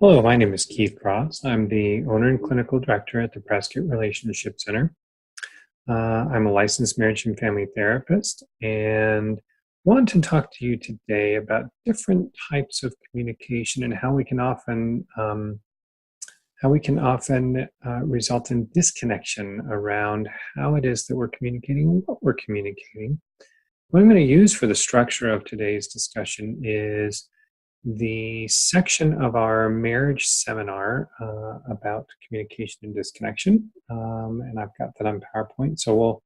Hello, my name is Keith Cross. I'm the owner and clinical director at the Prescott Relationship Center. I'm a licensed marriage and family therapist and want to talk to you today about different types of communication and how we can often result in disconnection around how it is that we're communicating and what we're communicating. What I'm going to use for the structure of today's discussion is the section of our marriage seminar about communication and disconnection. And I've got that on PowerPoint. So we'll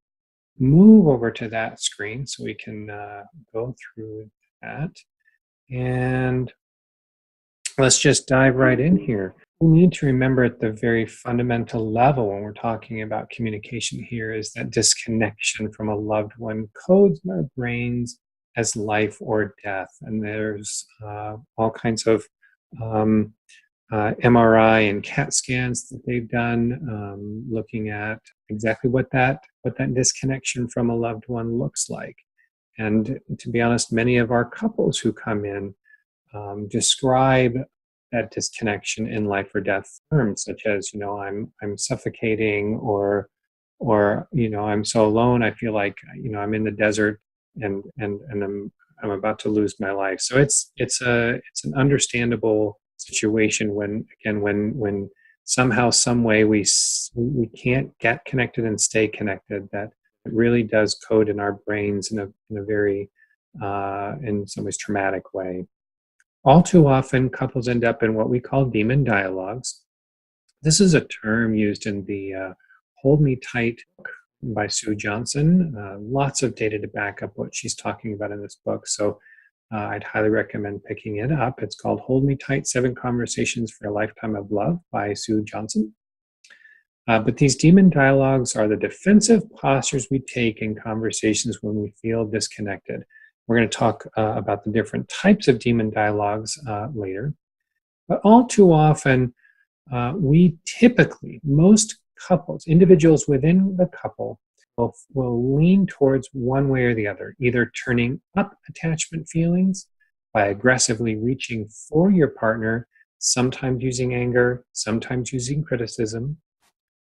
move over to that screen so we can go through that. And let's just dive right in here. We need to remember at the very fundamental level when we're talking about communication here is that disconnection from a loved one codes in our brains as life or death. And there's all kinds of MRI and CAT scans that they've done looking at exactly what that disconnection from a loved one looks like. And to be honest, many of our couples who come in describe that disconnection in life or death terms, such as, I'm suffocating, or I'm so alone, I feel like, I'm in the desert and I'm about to lose my life. So it's an understandable situation when somehow, some way we can't get connected and stay connected, that it really does code in our brains in a very in some ways traumatic way. All too often, couples end up in what we call demon dialogues. This is a term used in the Hold Me Tight book by Sue Johnson. Lots of data to back up what she's talking about in this book. So I'd highly recommend picking it up. It's called Hold Me Tight, 7 Conversations for a Lifetime of Love by Sue Johnson. But these demon dialogues are the defensive postures we take in conversations when we feel disconnected. We're going to talk about the different types of demon dialogues later. But all too often, most couples, individuals within the couple, will lean towards one way or the other, either turning up attachment feelings by aggressively reaching for your partner, sometimes using anger, sometimes using criticism,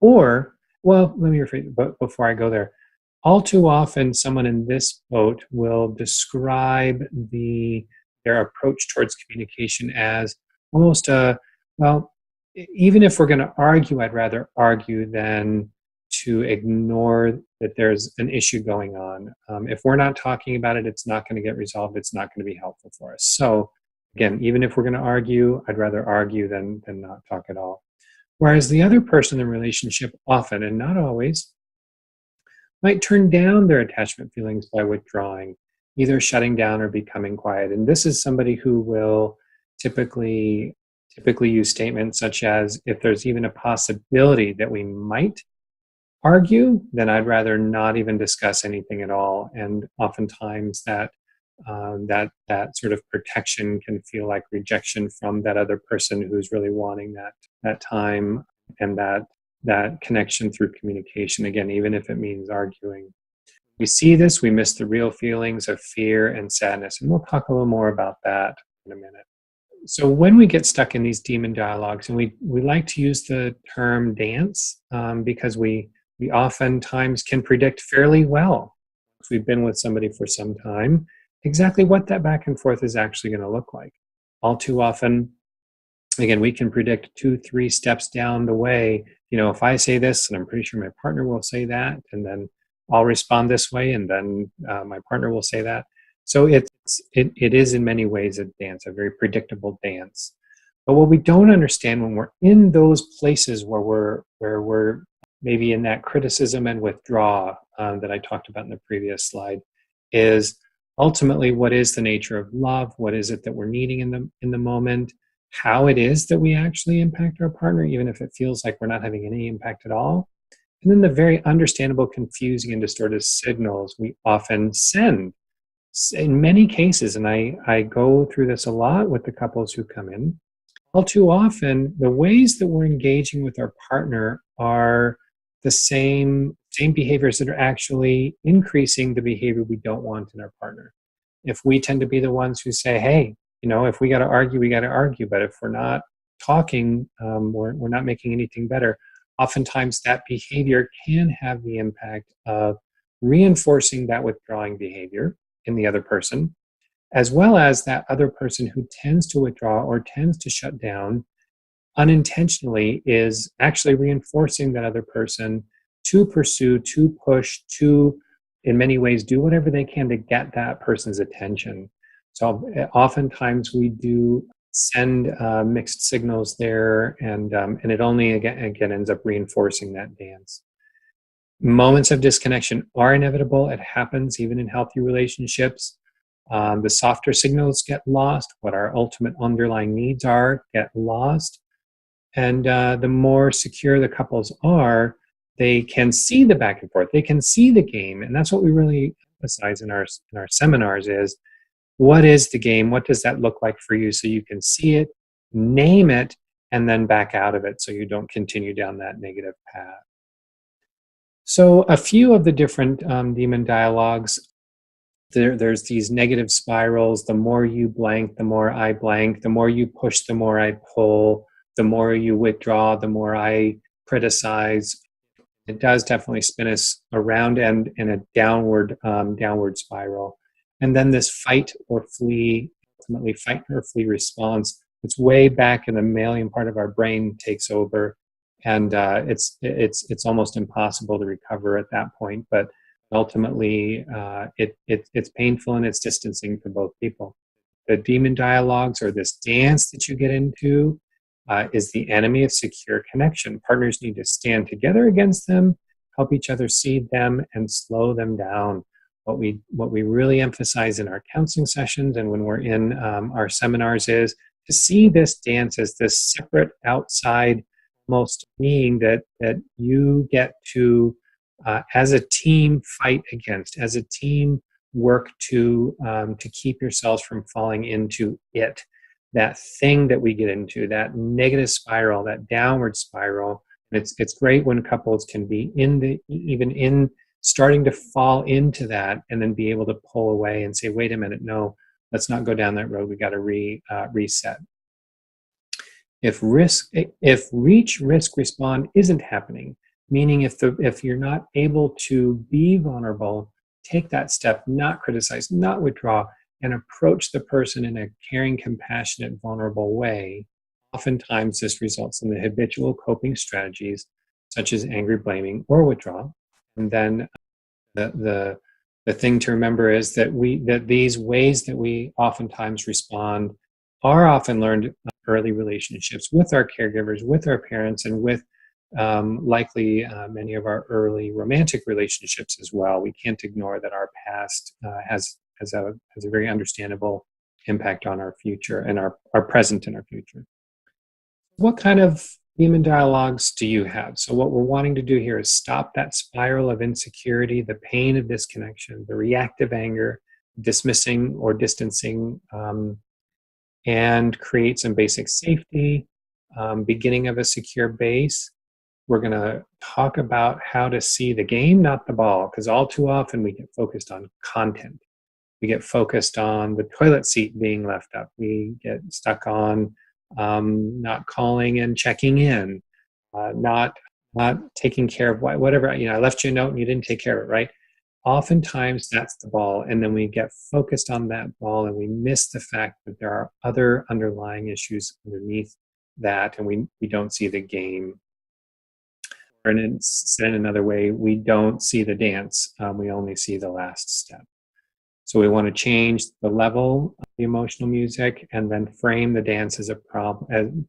or, well, let me rephrase, but before I go there, all too often, someone in this boat will describe their approach towards communication as almost even if we're going to argue, I'd rather argue than to ignore that there's an issue going on. If we're not talking about it, it's not going to get resolved. It's not going to be helpful for us. So again, even if we're going to argue, I'd rather argue than not talk at all. Whereas the other person in the relationship often, and not always, might turn down their attachment feelings by withdrawing, either shutting down or becoming quiet. And this is somebody who will typically use statements such as, if there's even a possibility that we might argue, then I'd rather not even discuss anything at all. And oftentimes that sort of protection can feel like rejection from that other person who's really wanting that time and that connection through communication, again, even if it means arguing. We see this, we miss the real feelings of fear and sadness, and we'll talk a little more about that in a minute. So when we get stuck in these demon dialogues, and we like to use the term dance because we oftentimes can predict fairly well, if we've been with somebody for some time, exactly what that back and forth is actually going to look like. All too often, again, we can predict 2-3 steps down the way. If I say this, and I'm pretty sure my partner will say that, and then I'll respond this way, and then my partner will say that. So it is in many ways a dance, a very predictable dance. But what we don't understand when we're in those places where we're maybe in that criticism and withdraw that I talked about in the previous slide is ultimately what is the nature of love? What is it that we're needing in the moment? How it is that we actually impact our partner, even if it feels like we're not having any impact at all. And then the very understandable, confusing, and distorted signals we often send. In many cases, and I go through this a lot with the couples who come in, all too often, the ways that we're engaging with our partner are the same behaviors that are actually increasing the behavior we don't want in our partner. If we tend to be the ones who say, hey, if we got to argue, we got to argue. But if we're not talking, we're not making anything better. Oftentimes that behavior can have the impact of reinforcing that withdrawing behavior in the other person, as well as that other person who tends to withdraw or tends to shut down unintentionally is actually reinforcing that other person to pursue, to push, to, in many ways, do whatever they can to get that person's attention. So oftentimes we do send mixed signals there, and it only again ends up reinforcing that dance. Moments of disconnection are inevitable. It happens even in healthy relationships. The softer signals get lost. What our ultimate underlying needs are get lost. And the more secure the couples are, they can see the back and forth. They can see the game, and that's what we really emphasize in our seminars: is what is the game? What does that look like for you? So you can see it, name it, and then back out of it, so you don't continue down that negative path. So a few of the different demon dialogues. There's these negative spirals. The more you blank, the more I blank. The more you push, the more I pull. The more you withdraw, the more I criticize. It does definitely spin us around and in a downward spiral. And then this fight or flee, ultimately fight or flee response, it's way back in the mammalian part of our brain takes over, and it's almost impossible to recover at that point. But ultimately, it's painful and it's distancing for both people. The demon dialogues, or this dance that you get into, is the enemy of secure connection. Partners need to stand together against them, help each other see them, and slow them down. What we really emphasize in our counseling sessions and when we're in our seminars is to see this dance as this separate, outside, almost being that you get to, as a team, fight against, as a team, work to keep yourselves from falling into it. That thing that we get into, that negative spiral, that downward spiral. And it's great when couples can be even in starting to fall into that, and then be able to pull away and say, wait a minute, no, let's not go down that road. We got to reset. If reach, risk, respond isn't happening, meaning if you're not able to be vulnerable, take that step, not criticize, not withdraw, and approach the person in a caring, compassionate, vulnerable way, oftentimes this results in the habitual coping strategies such as angry, blaming, or withdrawal. And then the thing to remember is that these ways that we oftentimes respond are often learned in early relationships with our caregivers, with our parents, and with likely many of our early romantic relationships as well. We can't ignore that our past has a very understandable impact on our future and our present and our future. What kind of demon dialogues do you have? So what we're wanting to do here is stop that spiral of insecurity, the pain of disconnection, the reactive anger, dismissing or distancing, and create some basic safety, beginning of a secure base. We're going to talk about how to see the game, not the ball, because all too often we get focused on content. We get focused on the toilet seat being left up. We get stuck on not calling and checking in, not taking care of whatever. I left you a note and you didn't take care of it, right? Oftentimes that's the ball, and then we get focused on that ball and we miss the fact that there are other underlying issues underneath that, and we don't see the game. And said in another way, we don't see the dance. We only see the last step. So we want to change the level of the emotional music, and then frame the dance as a problem.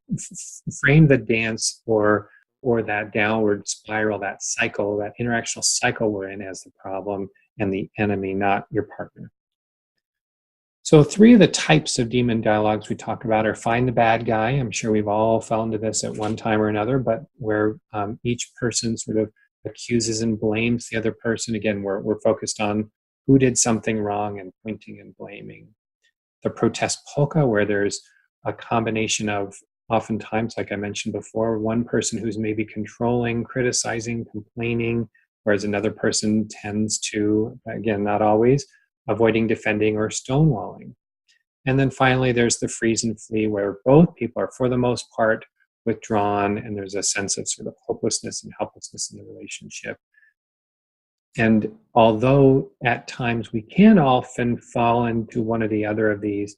Frame the dance or that downward spiral, that cycle, that interactional cycle we're in, as the problem and the enemy, not your partner. So 3 of the types of demon dialogues we talk about are find the bad guy. I'm sure we've all fell into this at one time or another, but where each person sort of accuses and blames the other person. Again, we're focused on who did something wrong and pointing and blaming. The protest polka, where there's a combination of, oftentimes, like I mentioned before, one person who's maybe controlling, criticizing, complaining, whereas another person tends to, again, not always, avoiding, defending, or stonewalling. And then finally, there's the freeze and flee, where both people are, for the most part, withdrawn, and there's a sense of sort of hopelessness and helplessness in the relationship. And although at times we can often fall into one or the other of these,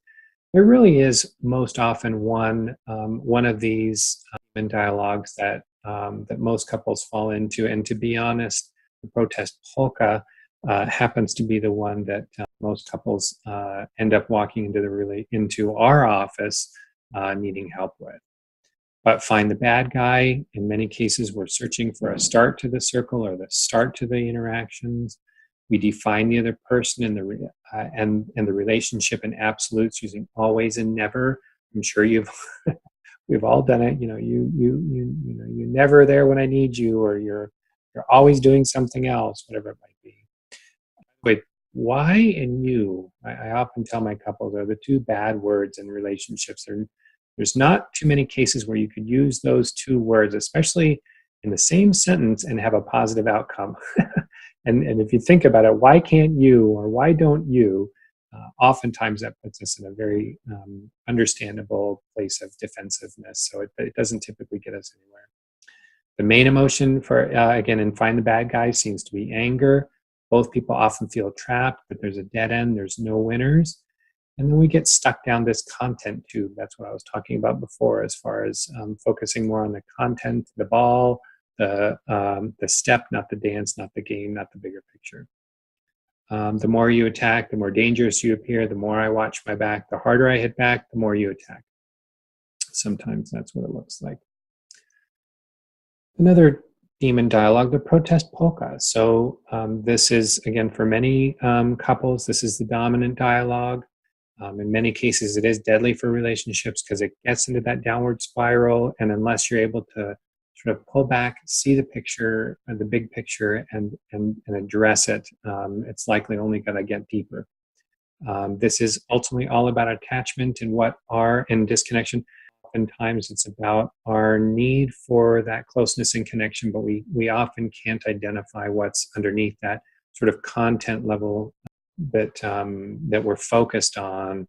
there really is most often one of these dialogues that most couples fall into. And to be honest, the protest polka happens to be the one that most couples end up walking into our office needing help with. But find the bad guy. In many cases, we're searching for a start to the circle or the start to the interactions. We define the other person and the relationship in absolutes using always and never. I'm sure we've all done it. You never there when I need you, or you're always doing something else, whatever it might be. But why and you, I often tell my couples, are the two bad words in relationships. There's not too many cases where you could use those two words, especially in the same sentence, and have a positive outcome. and if you think about it, why can't you, or why don't you? Oftentimes that puts us in a very understandable place of defensiveness. So it doesn't typically get us anywhere. The main emotion for, again, in Find the Bad Guy seems to be anger. Both people often feel trapped, but there's a dead end. There's no winners. And then we get stuck down this content tube. That's what I was talking about before, as far as focusing more on the content, the ball, the step, not the dance, not the game, not the bigger picture. The more you attack, the more dangerous you appear. The more I watch my back, the harder I hit back, the more you attack. Sometimes that's what it looks like. Another theme in dialogue, the protest polka. So this is, again, for many couples, this is the dominant dialogue. In many cases, it is deadly for relationships because it gets into that downward spiral. And unless you're able to sort of pull back, see the picture, the big picture, and address it, it's likely only going to get deeper. This is ultimately all about attachment and disconnection. Oftentimes, it's about our need for that closeness and connection, but we often can't identify what's underneath that sort of content level that we're focused on.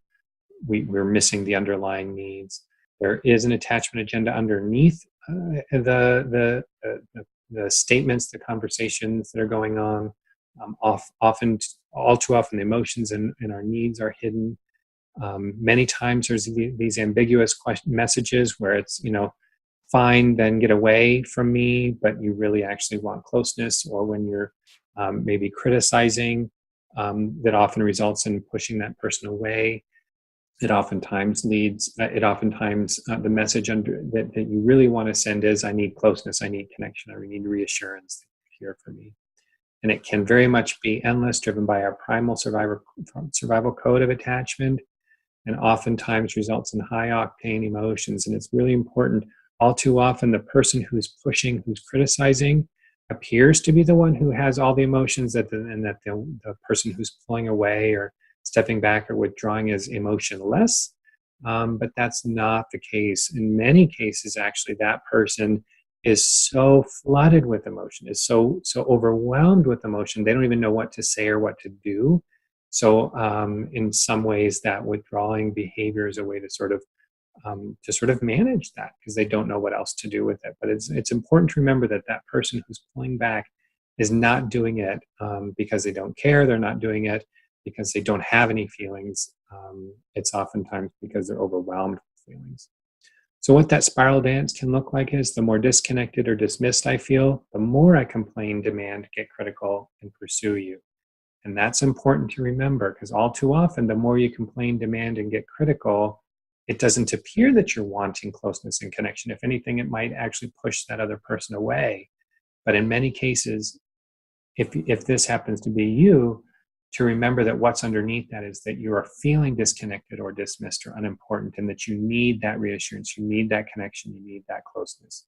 We're missing the underlying needs. There is an attachment agenda underneath the statements, the conversations that are going on. All too often, the emotions and our needs are hidden. Many times, there's these ambiguous messages where it's, fine, then get away from me, but you really actually want closeness. Or when you're maybe criticizing, that often results in pushing that person away. It oftentimes the message that you really want to send is, I need closeness, I need connection, I need reassurance that you're here for me. And it can very much be endless, driven by our primal survival code of attachment, and oftentimes results in high octane emotions. And it's really important. All too often, the person who's pushing, who's criticizing, appears to be the one who has all the emotions, and that the person who's pulling away or stepping back or withdrawing is emotionless. But that's not the case. In many cases, actually, that person is so flooded with emotion, is so overwhelmed with emotion, they don't even know what to say or what to do. So in some ways, that withdrawing behavior is a way to sort of manage that, because they don't know what else to do with it. But it's important to remember that person who's pulling back is not doing it because they don't care. They're not doing it because they don't have any feelings. It's oftentimes because they're overwhelmed with feelings. So what that spiral dance can look like is, the more disconnected or dismissed I feel, the more I complain, demand, get critical, and pursue you. And that's important to remember, because all too often, the more you complain, demand, and get critical, it doesn't appear that you're wanting closeness and connection. If anything, it might actually push that other person away. But in many cases, if this happens to be you, to remember that what's underneath that is that you are feeling disconnected or dismissed or unimportant, and that you need that reassurance, you need that connection, you need that closeness.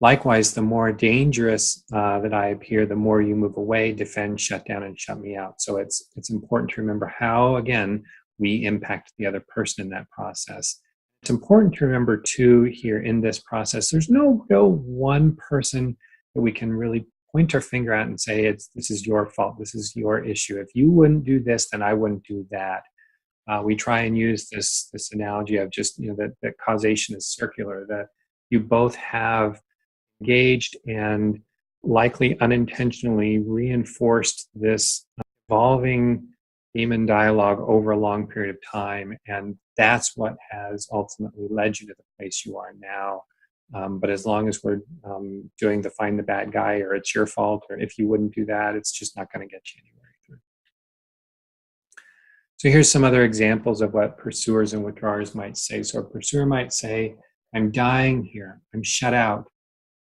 Likewise, the more dangerous that I appear, the more you move away, defend, shut down, and shut me out. So it's important to remember how, again, we impact the other person in that process. It's important to remember, too, here in this process, there's no one person that we can really point our finger at and say, this is your fault, this is your issue. If you wouldn't do this, then I wouldn't do that. We try and use this analogy of just, that causation is circular, that you both have engaged and likely unintentionally reinforced this evolving demon dialogue over a long period of time. And that's what has ultimately led you to the place you are now. But as long as we're doing the find the bad guy, or it's your fault, or if you wouldn't do that, it's just not going to get you anywhere. So here's some other examples of what pursuers and withdrawers might say. So a pursuer might say, I'm dying here. I'm shut out.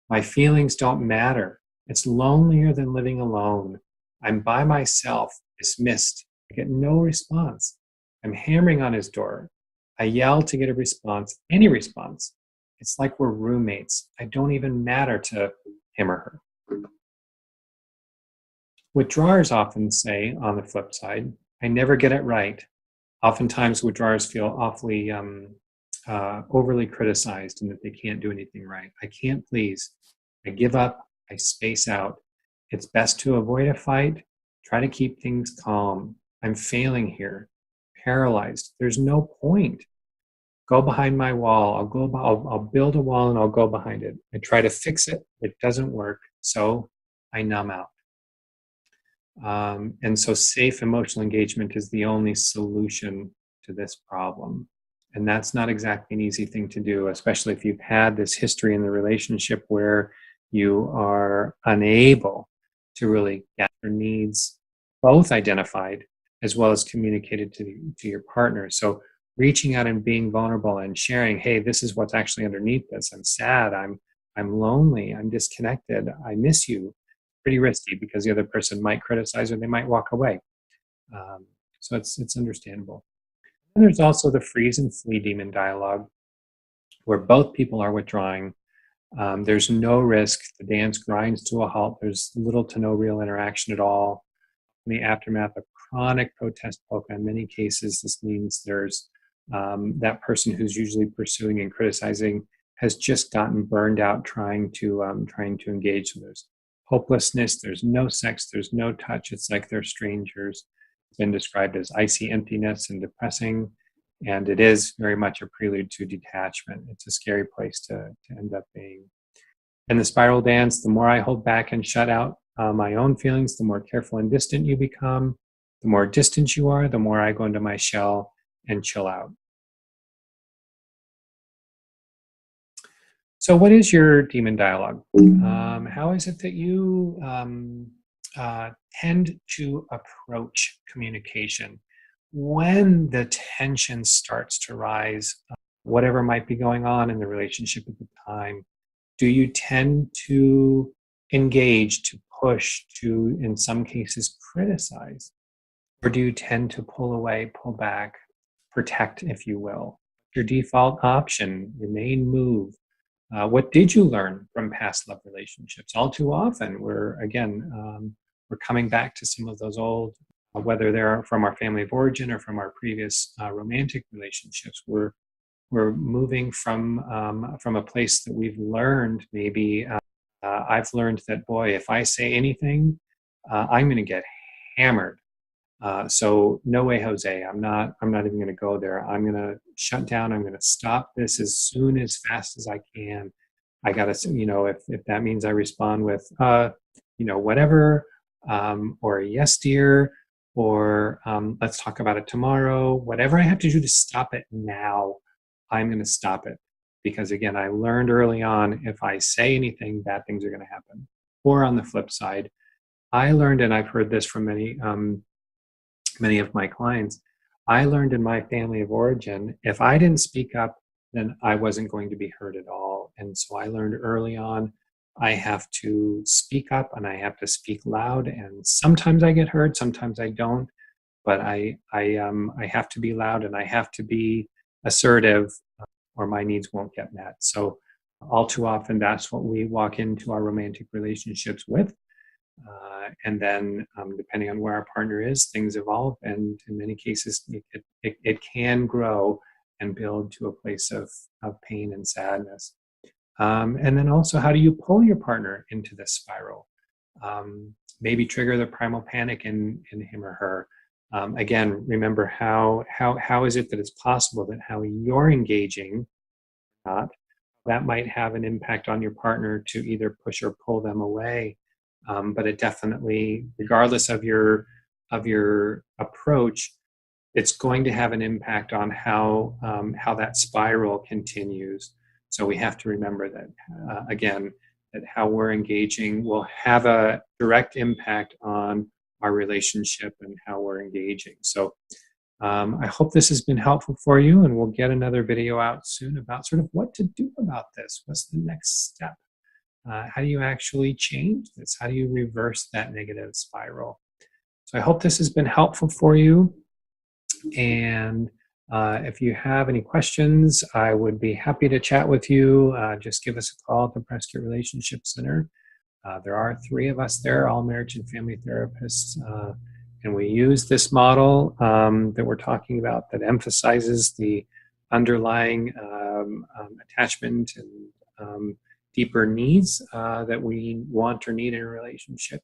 My feelings don't matter. It's lonelier than living alone. I'm by myself, dismissed. I get no response. I'm hammering on his door. I yell to get a response, any response. It's like we're roommates. I don't even matter to him or her. Withdrawers often say, on the flip side, I never get it right. Oftentimes, withdrawers feel awfully overly criticized and that they can't do anything right. I can't please. I give up. I space out. It's best to avoid a fight. Try to keep things calm. I'm failing here. Paralyzed. There's no point. Go behind my wall. I'll build a wall and I'll go behind it. I try to fix it. It doesn't work. So I numb out. And so safe emotional engagement is the only solution to this problem. And that's not exactly an easy thing to do, especially if you've had this history in the relationship where you are unable to really get your needs both identified as well as communicated to your partner. So reaching out and being vulnerable and sharing, hey, this is what's actually underneath this. I'm sad. I'm lonely. I'm disconnected. I miss you. Pretty risky because the other person might criticize or they might walk away. So it's understandable. And there's also the freeze and flee demon dialogue, where both people are withdrawing. There's no risk. The dance grinds to a halt. There's little to no real interaction at all. In the aftermath of chronic protest polka, in many cases, this means there's that person who's usually pursuing and criticizing has just gotten burned out trying to engage. So there's hopelessness. There's no sex. There's no touch. It's like they're strangers. It's been described as icy emptiness and depressing, and it is very much a prelude to detachment. It's a scary place to end up being. In the spiral dance, the more I hold back and shut out my own feelings, the more careful and distant you become. The more distant you are, the more I go into my shell and chill out. So what is your demon dialogue? How is it that you tend to approach communication when the tension starts to rise, whatever might be going on in the relationship at the time? Do you tend to engage, to push, to, in some cases, criticize? Or do you tend to pull away, pull back, protect, if you will? Your default option, your main move. What did you learn from past love relationships? All too often, we're coming back to some of those old, whether they're from our family of origin or from our previous romantic relationships. We're moving from a place that we've learned. Maybe I've learned that, boy, if I say anything, I'm going to get hammered. So no way, Jose. I'm not even going to go there. I'm going to shut down. I'm going to stop this as fast as I can. I got to, if that means I respond with, whatever, or yes, dear, or let's talk about it tomorrow. Whatever I have to do to stop it now, I'm going to stop it. Because again, I learned early on, if I say anything, bad things are going to happen. Or on the flip side, I learned, and I've heard this from many of my clients, I learned in my family of origin, if I didn't speak up, then I wasn't going to be heard at all. And so I learned early on, I have to speak up and I have to speak loud. And sometimes I get heard, sometimes I don't. But I have to be loud and I have to be assertive, or my needs won't get met. So all too often, that's what we walk into our romantic relationships with. And then depending on where our partner is, things evolve, and in many cases it can grow and build to a place of pain and sadness. And then also, how do you pull your partner into this spiral? Maybe trigger the primal panic in him or her. Again, remember how is it that it's possible that how you're engaging, not, that might have an impact on your partner to either push or pull them away. But it definitely, regardless of your approach, it's going to have an impact on how that spiral continues. So we have to remember that again, that how we're engaging will have a direct impact on our relationship and how we're engaging. So I hope this has been helpful for you, and we'll get another video out soon about sort of what to do about this. What's the next step? How do you actually change this? How do you reverse that negative spiral? So I hope this has been helpful for you. And if you have any questions, I would be happy to chat with you. Just give us a call at the Prescott Relationship Center. There are 3 of us there, all marriage and family therapists. And we use this model that we're talking about that emphasizes the underlying attachment and deeper needs that we want or need in a relationship.